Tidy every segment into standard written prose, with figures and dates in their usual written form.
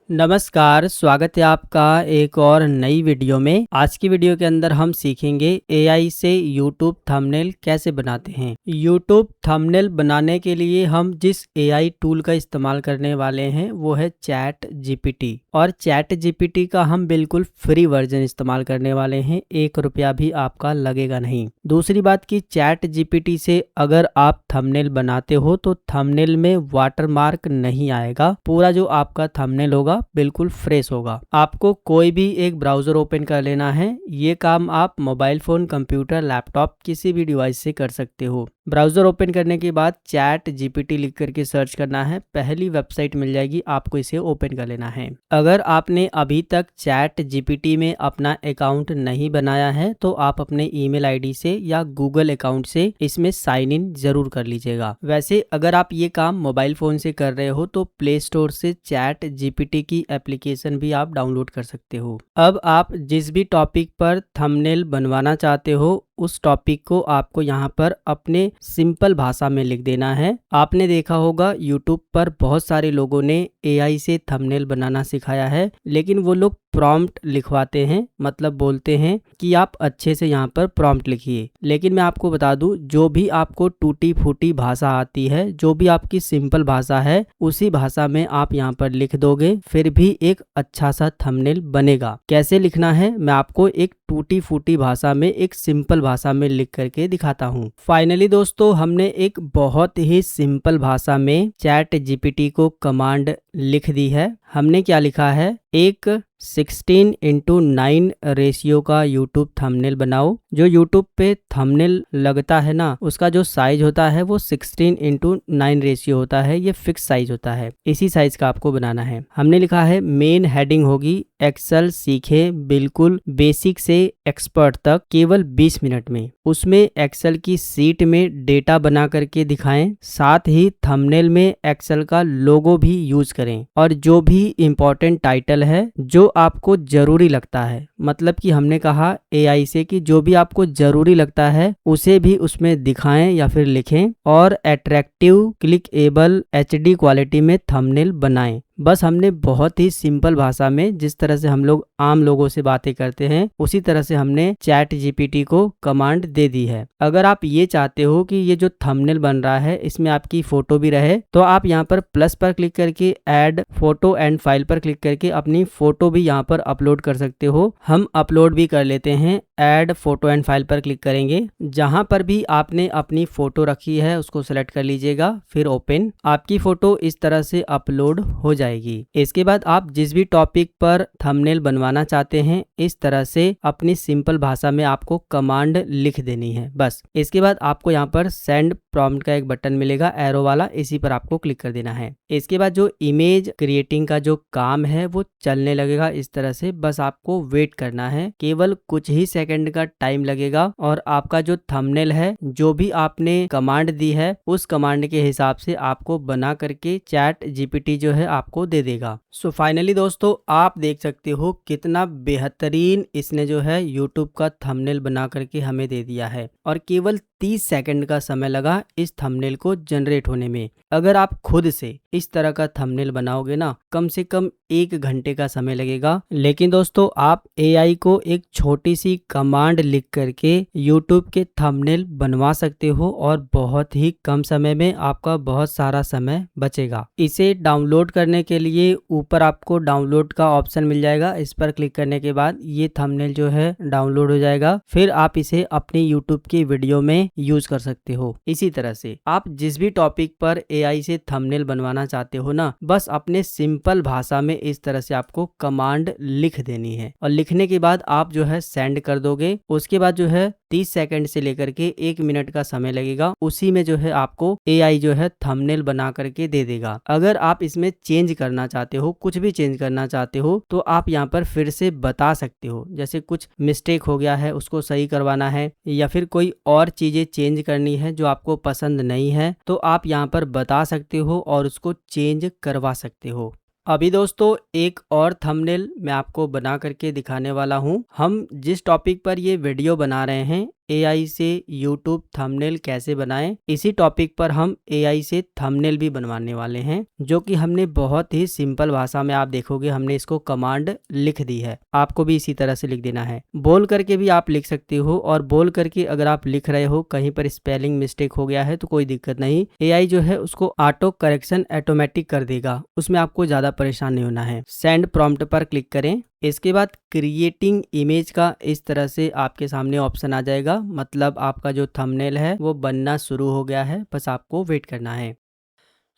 नमस्कार, स्वागत है आपका एक और नई वीडियो में। आज की वीडियो के अंदर हम सीखेंगे एआई से यूट्यूब थंबनेल कैसे बनाते हैं। यूट्यूब थंबनेल बनाने के लिए हम जिस एआई टूल का इस्तेमाल करने वाले हैं वो है चैट जीपीटी। और चैट जीपीटी का हम बिल्कुल फ्री वर्जन इस्तेमाल करने वाले हैं, 1 रुपया भी आपका लगेगा नहीं। दूसरी बात कि चैट जीपीटी से अगर आप थंबनेल बनाते हो तो थंबनेल में वाटरमार्क नहीं आएगा, पूरा जो आपका थंबनेल होगा बिल्कुल फ्रेश होगा। आपको कोई भी एक ब्राउजर ओपन कर लेना है। ये काम आप मोबाइल फोन, कंप्यूटर, लैपटॉप किसी भी डिवाइस से कर सकते हो। ब्राउजर ओपन करने के बाद चैट जीपीटी लिख करके सर्च करना है, पहली वेबसाइट मिल जाएगी, आपको इसे ओपन कर लेना है। अगर आपने अभी तक चैट जीपीटी में अपना अकाउंट नहीं बनाया है तो आप अपने ईमेल आईडी से या गूगल अकाउंट से इसमें साइन इन जरूर कर लीजिएगा। वैसे अगर आप ये काम मोबाइल फोन से कर रहे हो तो प्ले स्टोर से चैट जीपीटी की एप्लीकेशन भी आप डाउनलोड कर सकते हो। अब आप जिस भी टॉपिक पर थंबनेल बनवाना चाहते हो उस टॉपिक को आपको यहाँ पर अपने सिंपल भाषा में लिख देना है। आपने देखा होगा यूट्यूब पर बहुत सारे लोगों ने एआई से थंबनेल बनाना सिखाया है, लेकिन वो लोग प्रॉम्प्ट लिखवाते हैं, मतलब बोलते हैं कि आप अच्छे से यहाँ पर प्रॉम्प्ट लिखिए। लेकिन मैं आपको बता दूं, जो भी आपको टूटी फूटी भाषा आती है, जो भी आपकी सिंपल भाषा है, उसी भाषा में आप यहाँ पर लिख दोगे, फिर भी एक अच्छा सा थंबनेल बनेगा। कैसे लिखना है मैं आपको एक टूटी फूटी भाषा में, एक सिंपल भाषा में लिख करके दिखाता हूँ। फाइनली दोस्तों, हमने एक बहुत ही सिंपल भाषा में चैट जीपीटी को कमांड लिख दी है। हमने क्या लिखा है, एक 16:9 रेशियो का यूट्यूब थंबनेल बनाओ। जो यूट्यूब पे थंबनेल लगता है ना, उसका जो साइज होता है वो 16:9 रेशियो होता है, ये फिक्स साइज होता है, इसी साइज का आपको बनाना है। हमने लिखा है मेन हेडिंग होगी एक्सेल सीखे बिल्कुल बेसिक से एक्सपर्ट तक केवल 20 मिनट में। उसमें एक्सेल की सीट में डेटा बना करके दिखाएं, साथ ही थंबनेल में एक्सेल का लोगो भी यूज करें। और जो भी इंपॉर्टेंट टाइटल है जो आपको जरूरी लगता है, मतलब कि हमने कहा एआई से कि जो भी आपको जरूरी लगता है उसे भी उसमें दिखाएं या फिर लिखें। और अट्रैक्टिव क्लिकेबल एचडी क्वालिटी में थंबनेल बनाएं। बस हमने बहुत ही सिंपल भाषा में, जिस तरह से हम लोग आम लोगों से बातें करते हैं, उसी तरह से हमने चैट जीपीटी को कमांड दे दी है। अगर आप ये चाहते हो कि ये जो थंबनेल बन रहा है इसमें आपकी फोटो भी रहे, तो आप यहाँ पर प्लस पर क्लिक करके ऐड फोटो एंड फाइल पर क्लिक करके अपनी फोटो भी यहाँ पर अपलोड कर सकते हो। हम अपलोड भी कर लेते हैं। ऐड फोटो एंड फाइल पर क्लिक करेंगे, जहां पर भी आपने अपनी फोटो रखी है उसको सेलेक्ट कर लीजिएगा, फिर ओपन। आपकी फोटो इस तरह से अपलोड हो जाएगी। इसके बाद आप जिस भी टॉपिक पर थंबनेल बनवाना चाहते हैं, इस तरह से अपनी सिंपल भाषा में आपको कमांड लिख देनी है बस। इसके बाद आपको यहाँ पर सेंड प्रॉम्प्ट का एक बटन मिलेगा एरो वाला, इसी पर आपको क्लिक कर देना है। इसके बाद जो इमेज क्रिएटिंग का जो काम है वो चलने लगेगा इस तरह से। बस आपको वेट करना है, केवल कुछ ही सेकंड का टाइम लगेगा और आपका जो थंबनेल है, जो भी आपने कमांड दी है उस कमांड के हिसाब से आपको बना करके चैट जीपीटी जो है आपको दे देगा। सो फाइनली दोस्तों, आप देख सकते हो कितना बेहतरीन इसने जो है यूट्यूब का थंबनेल बना करके हमें दे दिया है। और केवल 30 सेकंड का समय लगा इस थंबनेल को जनरेट होने में। अगर आप खुद से इस तरह का थंबनेल बनाओगे ना, कम से कम 1 घंटे का समय लगेगा। लेकिन दोस्तों, आप एआई को एक छोटी सी कमांड लिख करके यूट्यूब के थंबनेल बनवा सकते हो और बहुत ही कम समय में आपका बहुत सारा समय बचेगा। इसे डाउनलोड करने के लिए ऊपर आपको डाउनलोड का ऑप्शन मिल जाएगा, इस पर क्लिक करने के बाद ये थंबनेल जो है डाउनलोड हो जाएगा। फिर आप इसे अपनी यूट्यूब की वीडियो में यूज कर सकते हो। इसी तरह से आप जिस भी टॉपिक पर एआई से थंबनेल बनवाना चाहते हो ना, बस अपने सिंपल भाषा में इस तरह से आपको कमांड लिख देनी है और लिखने के बाद आप जो है सेंड कर दोगे। उसके बाद जो है 30 सेकंड से लेकर के 1 मिनट का समय लगेगा, उसी में जो है आपको एआई जो है थंबनेल बना करके दे देगा। अगर आप इसमें चेंज करना चाहते हो, कुछ भी चेंज करना चाहते हो, तो आप यहाँ पर फिर से बता सकते हो। जैसे कुछ मिस्टेक हो गया है उसको सही करवाना है, या फिर कोई और चीजें चेंज करनी है जो आपको पसंद नहीं है, तो आप यहाँ पर बता सकते हो और उसको चेंज करवा सकते हो। अभी दोस्तों, एक और थंबनेल मैं आपको बना करके दिखाने वाला हूँ। हम जिस टॉपिक पर ये वीडियो बना रहे हैं एआई से यूट्यूब थंबनेल कैसे बनाएं। इसी टॉपिक पर हम एआई से थंबनेल भी बनवाने वाले हैं, जो कि हमने बहुत ही सिंपल भाषा में, आप देखोगे हमने इसको कमांड लिख दी है। आपको भी इसी तरह से लिख देना है। बोल करके भी आप लिख सकते हो, और बोल करके अगर आप लिख रहे हो कहीं पर स्पेलिंग मिस्टेक हो गया है तो कोई दिक्कत नहीं, एआई जो है उसको ऑटो करेक्शन ऑटोमेटिक कर देगा, उसमें आपको ज्यादा परेशान नहीं होना है। सेंड प्रॉम्प्ट पर क्लिक करें। इसके बाद क्रिएटिंग इमेज का इस तरह से आपके सामने ऑप्शन आ जाएगा, मतलब आपका जो थंबनेल है वो बनना शुरू हो गया है, बस आपको वेट करना है।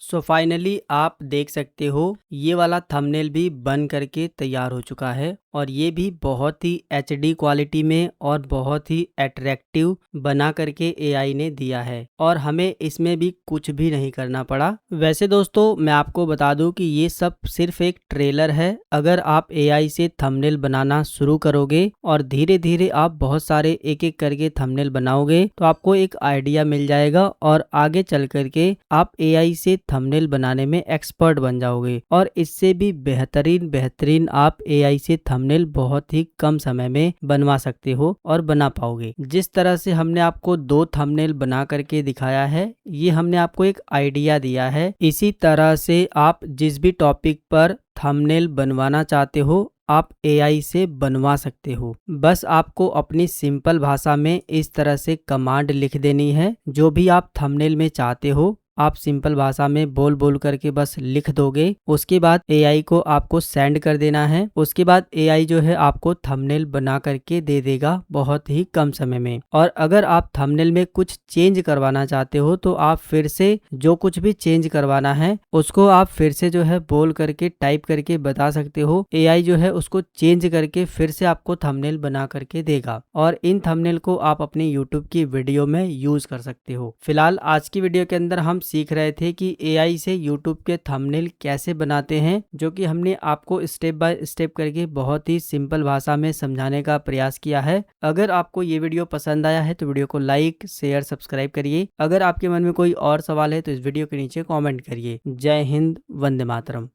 सो फाइनली आप देख सकते हो ये वाला थंबनेल भी बन करके तैयार हो चुका है, और ये भी बहुत ही HD क्वालिटी में और बहुत ही अट्रैक्टिव बना करके एआई ने दिया है, और हमें इसमें भी कुछ भी नहीं करना पड़ा। वैसे दोस्तों मैं आपको बता दूं कि ये सब सिर्फ एक ट्रेलर है। अगर आप एआई से थंबनेल बनाना शुरू करोगे और धीरे धीरे आप बहुत सारे एक एक करके थंबनेल बनाओगे तो आपको एक आइडिया मिल जाएगा, और आगे चल करके आप एआई से थंबनेल बनाने में एक्सपर्ट बन जाओगे, और इससे भी बेहतरीन आप एआई से थंबनेल बहुत ही कम समय में बनवा सकते हो और बना पाओगे। जिस तरह से हमने आपको 2 थंबनेल बना करके दिखाया है, ये हमने आपको एक आइडिया दिया है। इसी तरह से आप जिस भी टॉपिक पर थंबनेल बनवाना चाहते हो आप एआई से बनवा सकते हो। बस आपको अपनी सिंपल भाषा में इस तरह से कमांड लिख देनी है, जो भी आप थंबनेल में चाहते हो आप सिंपल भाषा में बोल बोल करके बस लिख दोगे। उसके बाद एआई को आपको सेंड कर देना है। उसके बाद एआई जो है आपको थंबनेल बना करके दे देगा बहुत ही कम समय में। और अगर आप थंबनेल में कुछ चेंज करवाना चाहते हो तो आप फिर से जो कुछ भी चेंज करवाना है उसको आप फिर से जो है बोल करके टाइप करके बता सकते हो। एआई जो है उसको चेंज करके फिर से आपको थंबनेल बना करके देगा, और इन थंबनेल को आप अपनी यूट्यूब की वीडियो में यूज कर सकते हो। फिलहाल आज की वीडियो के अंदर हम सीख रहे थे कि एआई से यूट्यूब के थंबनेल कैसे बनाते हैं, जो कि हमने आपको स्टेप बाय स्टेप करके बहुत ही सिंपल भाषा में समझाने का प्रयास किया है। अगर आपको ये वीडियो पसंद आया है तो वीडियो को लाइक शेयर सब्सक्राइब करिए। अगर आपके मन में कोई और सवाल है तो इस वीडियो के नीचे कॉमेंट करिए। जय हिंद, वंदे मातरम।